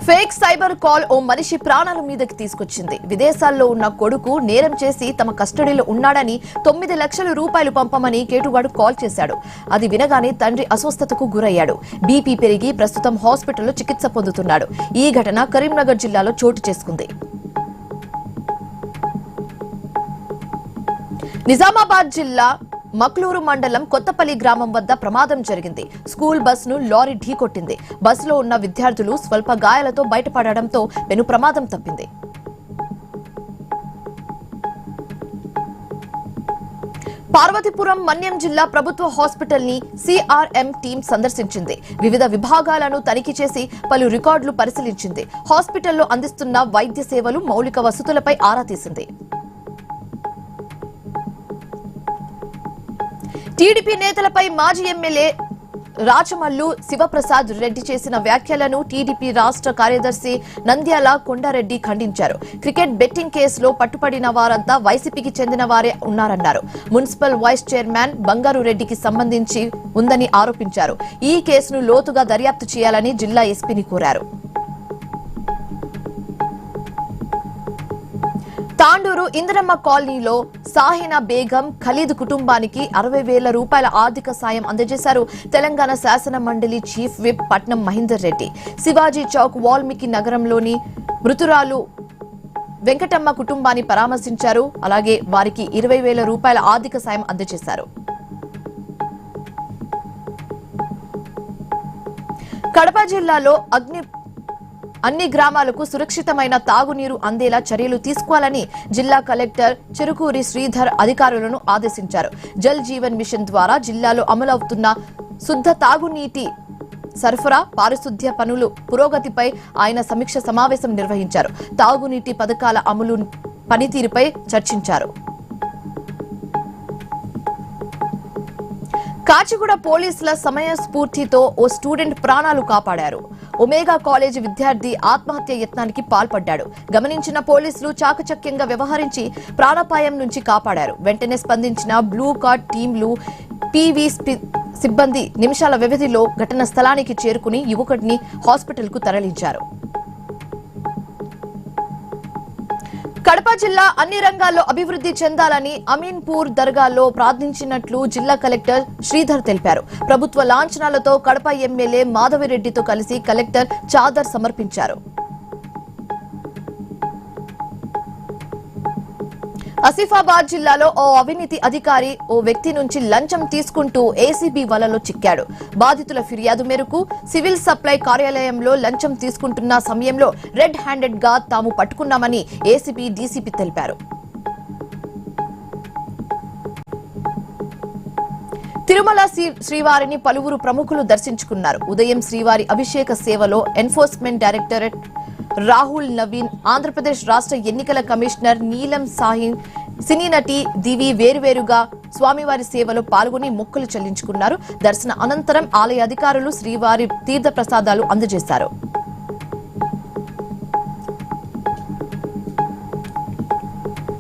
Fake cyber call ఓ మనిషి ప్రాణాల మీదకి తీసుకొచ్చింది. విదేశాల్లో ఉన్న కొడుకు నేరం చేసి తమ కస్టడీలో ఉన్నాడని 9 లక్షల రూపాయలు పంపమని కేటుగాడు కాల్ చేశాడు. అది వినగానే తండ్రి అస్వస్థతకు గురయ్యాడు. బీపీ పెరిగి ప్రస్తుతం హాస్పిటల్లో చికిత్స పొందుతున్నాడు. ఈ ఘటన కరీంనగర్ జిల్లాలో చోటు చేసుకుంది. నిజామాబాద్ జిల్లా మక్లూరు మండలం కొత్తపల్లి గ్రామం వద్ద ప్రమాదం జరిగింది. స్కూల్ బస్సును లారీ ఢీకొట్టింది. బస్సులో ఉన్న విద్యార్థులు స్వల్ప గాయాలతో బయటపడడంతో పెను ప్రమాదం తప్పింది. పార్వతీపురం మన్యం జిల్లా ప్రభుత్వ హాస్పిటల్ ని సిఆర్ఎం టీం సందర్శించింది. వివిధ విభాగాలను తనిఖీ చేసి పలు రికార్డులు పరిశీలించింది. హాస్పిటల్లో అందిస్తున్న వైద్య సేవలు, మౌలిక వసతులపై ఆరా తీసింది. టీడీపీ నేతలపై మాజీ ఎమ్మెల్యే రాచమల్లు శివప్రసాద్ రెడ్డి చేసిన వ్యాఖ్యలను టీడీపీ రాష్ట్ర కార్యదర్శి నంద్యాల కొండారెడ్డి ఖండించారు. క్రికెట్ బెట్టింగ్ కేసులో పట్టుబడిన వారంతా వైసీపీకి చెందిన వారే ఉన్నారన్నారు. మున్సిపల్ వైస్ చైర్మన్ బంగారు రెడ్డికి సంబంధించి ఉందని ఆరోపించారు. ఈ కేసును లోతుగా దర్యాప్తు చేయాలని జిల్లా ఎస్పీని కోరారు. తాండూరు ఇందిరమ్మ కాలనీలో సాహినా బేగం ఖలీద్ కుటుంబానికి 60,000 రూపాయల ఆర్థిక సాయం అందజేశారు తెలంగాణ శాసన మండలి చీఫ్ విప్ పట్నం మహేందర్ రెడ్డి. శివాజీ చౌక్ వాల్మీకి నగరంలోని మృతురాలు వెంకటమ్మ కుటుంబాన్ని పరామర్శించారు. అలాగే వారికి 20,000 రూపాయల ఆర్థిక సాయం అందజేశారు. కడప జిల్లాలో అన్ని గ్రామాలకు సురక్షితమైన తాగునీరు అందేలా చర్యలు తీసుకోవాలని జిల్లా కలెక్టర్ చెరుకూరి శ్రీధర్ అధికారులను ఆదేశించారు. జల్ జీవన్ మిషన్ ద్వారా జిల్లాలో అమలవుతున్న శుద్ధ తాగునీటి సరఫరా, పారిశుద్ధ్య పనులు పురోగతిపై ఆయన సమీక్ష సమావేశం నిర్వహించారు. తాగునీటి పథకాల అమలు పనితీరుపై చర్చించారు. కాచిగూడ పోలీసుల సమయస్ఫూర్తితో ఓ స్టూడెంట్ ప్రాణాలు కాపాడారు. ఒమేగా కాలేజీ విద్యార్థి ఆత్మహత్య యత్నానికి పాల్పడ్డాడు. గమనించిన పోలీసులు చాకచక్యంగా వ్యవహరించి ప్రాణాపాయం నుంచి కాపాడారు. వెంటనే స్పందించిన బ్లూ కార్డ్ టీంలు, పీవీ సిబ్బంది నిమిషాల వ్యవధిలో ఘటనా స్థలానికి చేరుకుని యువకుడిని హాస్పిటల్కు తరలించారు. కడప జిల్లా అన్ని రంగాల్లో అభివృద్ధి చెందాలని అమీన్పూర్ దర్గాలో ప్రార్థించినట్లు జిల్లా కలెక్టర్ శ్రీధర్ తెలిపారు. ప్రభుత్వ లాంఛనాలతో కడప ఎమ్మెల్యే మాధవిరెడ్డితో కలిసి కలెక్టర్ చాదర్ సమర్పించారు. ఆసిఫాబాద్ జిల్లాలో ఓ అవినీతి అధికారి ఓ వ్యక్తి నుంచి లంచం తీసుకుంటూ ఏసీబీ వలలో చిక్కాడు. బాధితుల ఫిర్యాదు మేరకు సివిల్ సప్లై కార్యాలయంలో లంచం తీసుకుంటున్న సమయంలో రెడ్ హ్యాండెడ్ గా తాము పట్టుకున్నామని ఏసీబీ డీసీపీ తెలిపారు. తిరుమల శ్రీవారిని పలువురు ప్రముఖులు దర్శించుకున్నారు. ఉదయం శ్రీవారి అభిషేక సేవలో ఎన్ఫోర్స్మెంట్ డైరెక్టరేట్ రాహుల్ నవీన్, ఆంధ్రప్రదేశ్ రాష్ట్ర ఎన్నికల కమిషనర్ నీలం సాహిన్, సినీ నటి దివి వేరువేరుగా స్వామివారి సేవలో పాల్గొని మొక్కులు చెల్లించుకున్నారు. దర్శన అనంతరం ఆలయ అధికారులు శ్రీవారి తీర్థ ప్రసాదాలు అందజేశారు.